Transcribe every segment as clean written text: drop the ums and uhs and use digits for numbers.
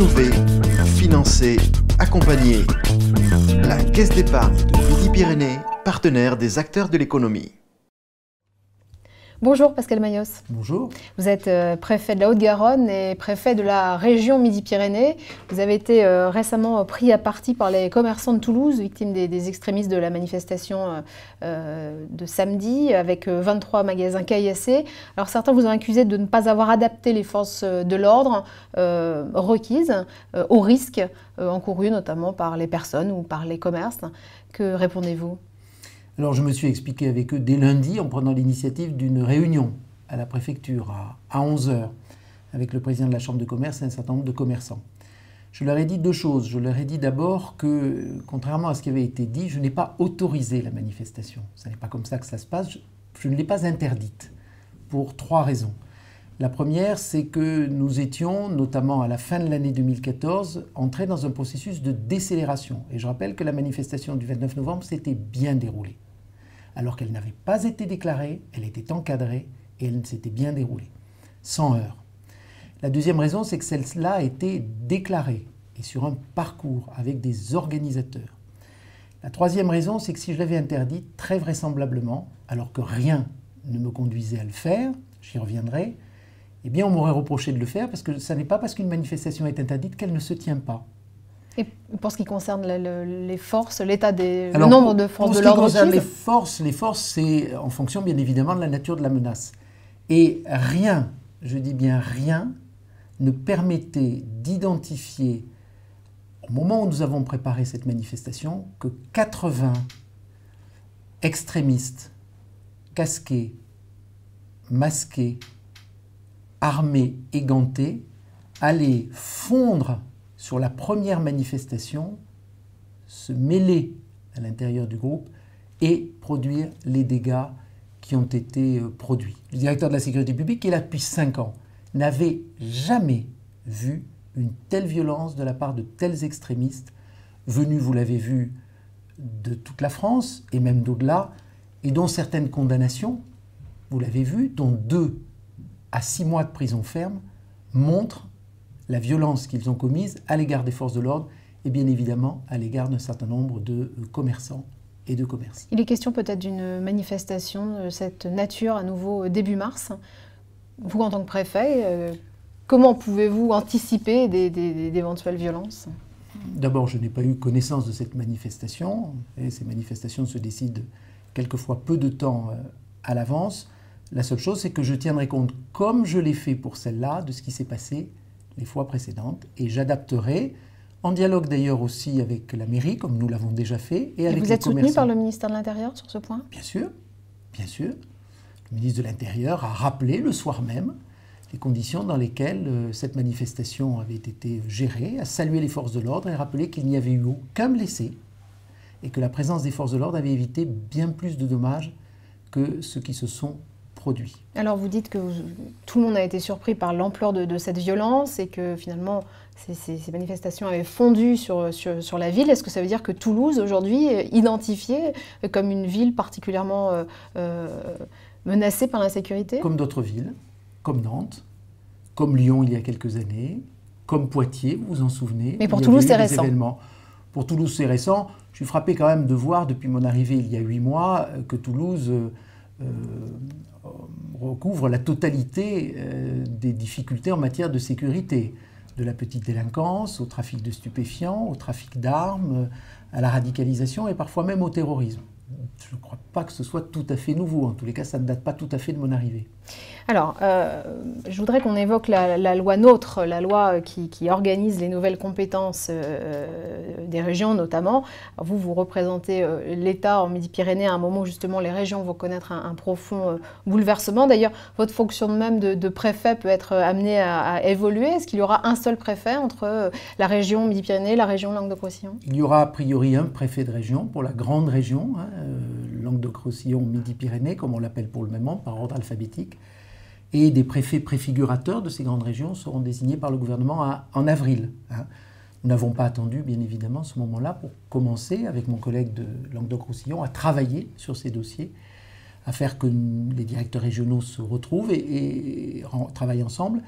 innover, financer, accompagner. La Caisse d'épargne de Midi-Pyrénées, partenaire des acteurs de l'économie. Bonjour Pascal Mayos. Bonjour. Vous êtes préfet de la Haute-Garonne et préfet de la région Midi-Pyrénées. Vous avez été récemment pris à partie par les commerçants de Toulouse, victimes des extrémistes de la manifestation de samedi, avec 23 magasins caillassés. Alors certains vous ont accusé de ne pas avoir adapté les forces de l'ordre requises aux risques encourus notamment par les personnes ou par les commerces. Que répondez-vous ? Alors je me suis expliqué avec eux dès lundi en prenant l'initiative d'une réunion à la préfecture à 11h avec le président de la Chambre de commerce et un certain nombre de commerçants. Je leur ai dit deux choses. Je leur ai dit d'abord que, contrairement à ce qui avait été dit, je n'ai pas autorisé la manifestation. Ce n'est pas comme ça que ça se passe. Je ne l'ai pas interdite pour trois raisons. La première, c'est que nous étions, notamment à la fin de l'année 2014, entrés dans un processus de décélération. Et je rappelle que la manifestation du 29 novembre s'était bien déroulée. Alors qu'elle n'avait pas été déclarée, elle était encadrée et elle s'était bien déroulée, sans heurts. La deuxième raison, c'est que celle-là a été déclarée et sur un parcours avec des organisateurs. La troisième raison, c'est que si je l'avais interdite, très vraisemblablement, alors que rien ne me conduisait à le faire, j'y reviendrai, eh bien on m'aurait reproché de le faire parce que ce n'est pas parce qu'une manifestation est interdite qu'elle ne se tient pas. Et pour ce qui concerne les forces, le nombre de forces de l'ordre requises ? Les forces, c'est en fonction bien évidemment de la nature de la menace. Et rien, je dis bien rien, ne permettait d'identifier, au moment où nous avons préparé cette manifestation, que 80 extrémistes, casqués, masqués, armés et gantés, allaient fondre sur la première manifestation, se mêler à l'intérieur du groupe et produire les dégâts qui ont été produits. Le directeur de la sécurité publique, qui est là depuis 5 ans, n'avait jamais vu une telle violence de la part de tels extrémistes, venus, vous l'avez vu, de toute la France et même d'au-delà, et dont certaines condamnations, vous l'avez vu, dont 2 à 6 mois de prison ferme, montrent la violence qu'ils ont commise à l'égard des forces de l'ordre et bien évidemment à l'égard d'un certain nombre de commerçants et de commerces. Il est question peut-être d'une manifestation de cette nature à nouveau début mars. Vous, en tant que préfet, comment pouvez-vous anticiper d'éventuelles violences ? D'abord, je n'ai pas eu connaissance de cette manifestation. Et ces manifestations se décident quelquefois peu de temps à l'avance. La seule chose, c'est que je tiendrai compte, comme je l'ai fait pour celle-là, de ce qui s'est passé les fois précédentes, et j'adapterai, en dialogue d'ailleurs aussi avec la mairie, comme nous l'avons déjà fait, et avec les commerçants. Vous êtes soutenu par le ministère de l'Intérieur sur ce point ? Bien sûr, bien sûr. Le ministre de l'Intérieur a rappelé le soir même les conditions dans lesquelles cette manifestation avait été gérée, a salué les forces de l'ordre et rappelé qu'il n'y avait eu aucun blessé et que la présence des forces de l'ordre avait évité bien plus de dommages que ceux qui se sont produits. Alors vous dites que tout le monde a été surpris par l'ampleur de cette violence et que finalement ces manifestations avaient fondu sur la ville. Est-ce que ça veut dire que Toulouse aujourd'hui est identifiée comme une ville particulièrement menacée par l'insécurité ? Comme d'autres villes, comme Nantes, comme Lyon il y a quelques années, comme Poitiers, vous vous en souvenez. Mais pour Toulouse c'est récent. Pour Toulouse c'est récent. Je suis frappé quand même de voir depuis mon arrivée il y a 8 mois que Toulouse recouvre la totalité des difficultés en matière de sécurité, de la petite délinquance, au trafic de stupéfiants, au trafic d'armes, à la radicalisation et parfois même au terrorisme. Je ne crois pas que ce soit tout à fait nouveau. En tous les cas, ça ne date pas tout à fait de mon arrivée. Alors, je voudrais qu'on évoque la loi NOTRe, la loi qui organise les nouvelles compétences des régions notamment. Alors vous représentez l'État en Midi-Pyrénées à un moment où justement les régions vont connaître un profond bouleversement. D'ailleurs, votre fonction même de préfet peut être amenée à évoluer. Est-ce qu'il y aura un seul préfet entre la région Midi-Pyrénées et la région Languedoc-Roussillon ? Il y aura a priori un préfet de région pour la grande région, Languedoc-Roussillon, Midi-Pyrénées, comme on l'appelle pour le moment, par ordre alphabétique. Et des préfets préfigurateurs de ces grandes régions seront désignés par le gouvernement en avril. Nous n'avons pas attendu, bien évidemment, ce moment-là pour commencer, avec mon collègue de Languedoc-Roussillon, à travailler sur ces dossiers, à faire que les directeurs régionaux se retrouvent et travaillent ensemble.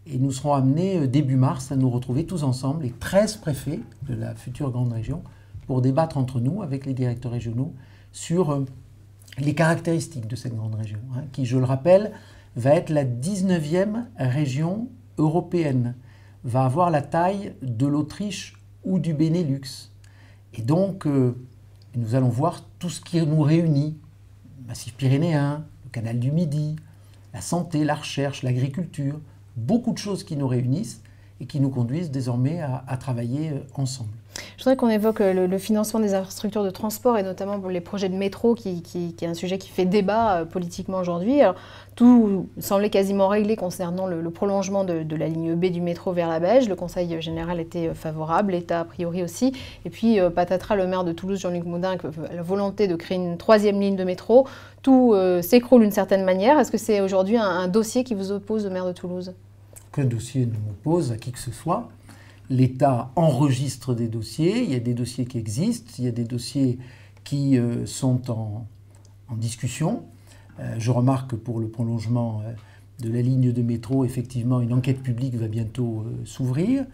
Et nous serons amenés début mars à nous retrouver tous ensemble, les 13 préfets de la future grande région, pour débattre entre nous, avec les directeurs régionaux, sur les caractéristiques de cette grande région, qui, je le rappelle, va être la 19e région européenne, va avoir la taille de l'Autriche ou du Benelux. Et donc, nous allons voir tout ce qui nous réunit, le massif pyrénéen, le canal du Midi, la santé, la recherche, l'agriculture, beaucoup de choses qui nous réunissent et qui nous conduisent désormais à travailler ensemble. Je voudrais qu'on évoque le financement des infrastructures de transport et notamment pour les projets de métro qui est un sujet qui fait débat politiquement aujourd'hui. Tout semblait quasiment réglé concernant le prolongement de la ligne B du métro vers la Beige. Le Conseil général était favorable, l'État a priori aussi. Et puis patatras, le maire de Toulouse, Jean-Luc Moudin, a la volonté de créer une 3e ligne de métro. Tout s'écroule d'une certaine manière. Est-ce que c'est aujourd'hui un dossier qui vous oppose au maire de Toulouse? Aucun dossier ne m'oppose à qui que ce soit. L'État enregistre des dossiers, il y a des dossiers qui existent, il y a des dossiers qui sont en discussion. Je remarque que pour le prolongement de la ligne de métro, effectivement, une enquête publique va bientôt s'ouvrir.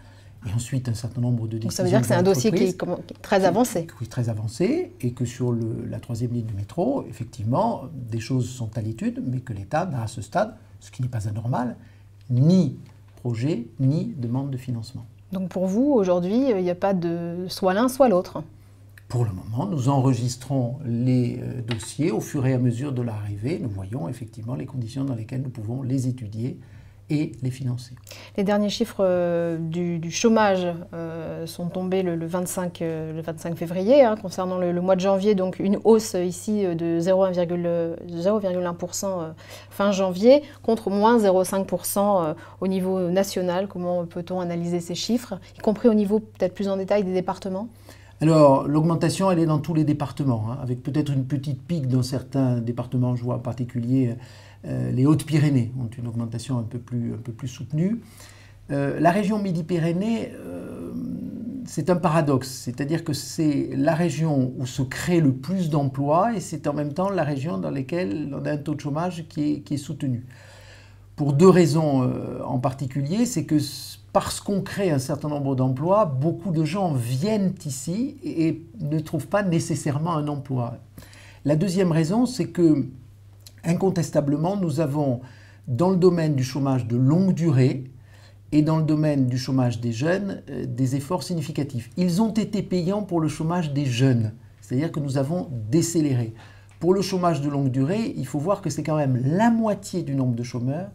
Et ensuite, un certain nombre de décisions. Donc ça veut dire que c'est un dossier qui est très avancé. Oui, très avancé, et que sur la 3e ligne de métro, effectivement, des choses sont à l'étude, mais que l'État n'a à ce stade, ce qui n'est pas anormal, ni projet, ni demande de financement. Donc pour vous, aujourd'hui, il n'y a pas de soit l'un, soit l'autre? Pour le moment, nous enregistrons les dossiers au fur et à mesure de l'arrivée. Nous voyons effectivement les conditions dans lesquelles nous pouvons les étudier et les financer. Les derniers chiffres du chômage sont tombés le 25 février, concernant le mois de janvier, donc une hausse ici de 0,1% fin janvier, contre moins 0,5% au niveau national. Comment peut-on analyser ces chiffres, y compris au niveau peut-être plus en détail des départements? Alors, l'augmentation, elle est dans tous les départements, avec peut-être une petite pique dans certains départements. Je vois en particulier les Hautes-Pyrénées ont une augmentation un peu plus soutenue. La région Midi-Pyrénées, c'est un paradoxe, c'est-à-dire que c'est la région où se crée le plus d'emplois et c'est en même temps la région dans laquelle on a un taux de chômage qui est soutenu. Pour deux raisons en particulier, c'est que parce qu'on crée un certain nombre d'emplois, beaucoup de gens viennent ici et ne trouvent pas nécessairement un emploi. La deuxième raison, c'est que, incontestablement, nous avons, dans le domaine du chômage de longue durée et dans le domaine du chômage des jeunes, des efforts significatifs. Ils ont été payants pour le chômage des jeunes, c'est-à-dire que nous avons décéléré. Pour le chômage de longue durée, il faut voir que c'est quand même la moitié du nombre de chômeurs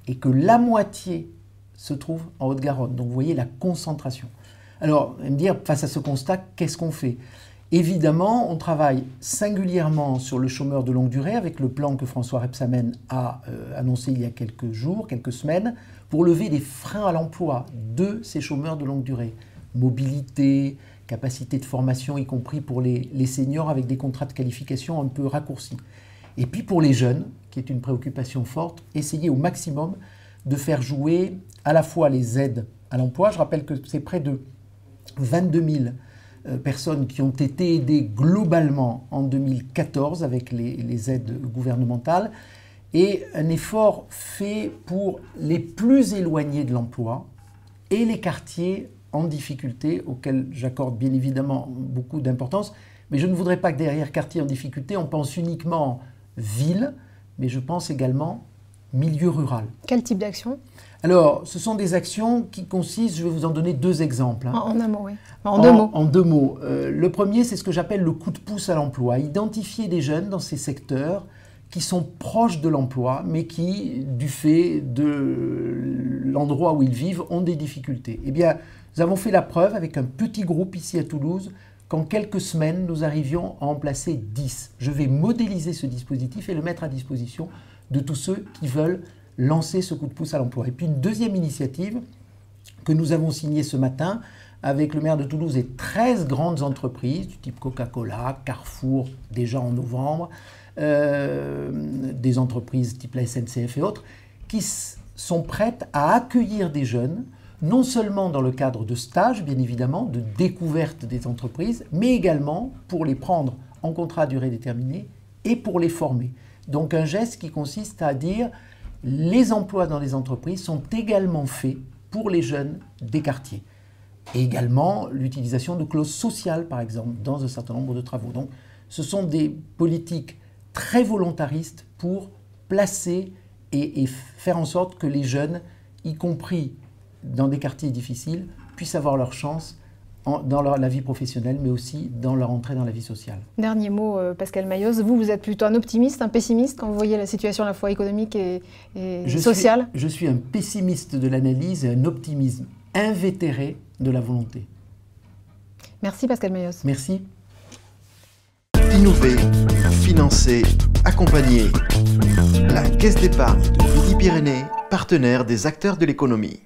et que la moitié se trouve en Haute-Garonne. Donc vous voyez la concentration. Alors, vous allez me dire, face à ce constat, qu'est-ce qu'on fait? Évidemment, on travaille singulièrement sur le chômeur de longue durée avec le plan que François Rebsamen a annoncé il y a quelques jours, quelques semaines, pour lever les freins à l'emploi de ces chômeurs de longue durée. Mobilité, capacité de formation, y compris pour les seniors avec des contrats de qualification un peu raccourcis. Et puis pour les jeunes, qui est une préoccupation forte, essayer au maximum de faire jouer à la fois les aides à l'emploi. Je rappelle que c'est près de 22 000 personnes qui ont été aidées globalement en 2014 avec les aides gouvernementales et un effort fait pour les plus éloignés de l'emploi et les quartiers en difficulté auxquels j'accorde bien évidemment beaucoup d'importance. Mais je ne voudrais pas que derrière quartiers en difficulté, on pense uniquement ville, mais je pense également milieu rural. Quel type d'action? Alors, ce sont des actions qui consistent, je vais vous en donner deux exemples. En un mot, oui. En deux mots. En deux mots. Le premier, c'est ce que j'appelle le coup de pouce à l'emploi. Identifier des jeunes dans ces secteurs qui sont proches de l'emploi, mais qui, du fait de l'endroit où ils vivent, ont des difficultés. Eh bien, nous avons fait la preuve avec un petit groupe ici à Toulouse qu'en quelques semaines, nous arrivions à en placer 10. Je vais modéliser ce dispositif et le mettre à disposition de tous ceux qui veulent lancer ce coup de pouce à l'emploi. Et puis une deuxième initiative que nous avons signée ce matin avec le maire de Toulouse et 13 grandes entreprises du type Coca-Cola, Carrefour, déjà en novembre, des entreprises type la SNCF et autres, qui sont prêtes à accueillir des jeunes, non seulement dans le cadre de stages, bien évidemment, de découverte des entreprises, mais également pour les prendre en contrat à durée déterminée et pour les former. Donc un geste qui consiste à dire, les emplois dans les entreprises sont également faits pour les jeunes des quartiers. Et également l'utilisation de clauses sociales, par exemple, dans un certain nombre de travaux. Donc, ce sont des politiques très volontaristes pour placer et faire en sorte que les jeunes, y compris dans des quartiers difficiles, puissent avoir leur chance dans la vie professionnelle, mais aussi dans leur entrée dans la vie sociale. Dernier mot, Pascal Mayoz. Vous êtes plutôt un optimiste, un pessimiste quand vous voyez la situation à la fois économique et sociale? Je suis un pessimiste de l'analyse et un optimisme invétéré de la volonté. Merci Pascal Mayoz. Merci. Innover, financer, accompagner. La Caisse d'épargne de Midi-Pyrénées, partenaire des acteurs de l'économie.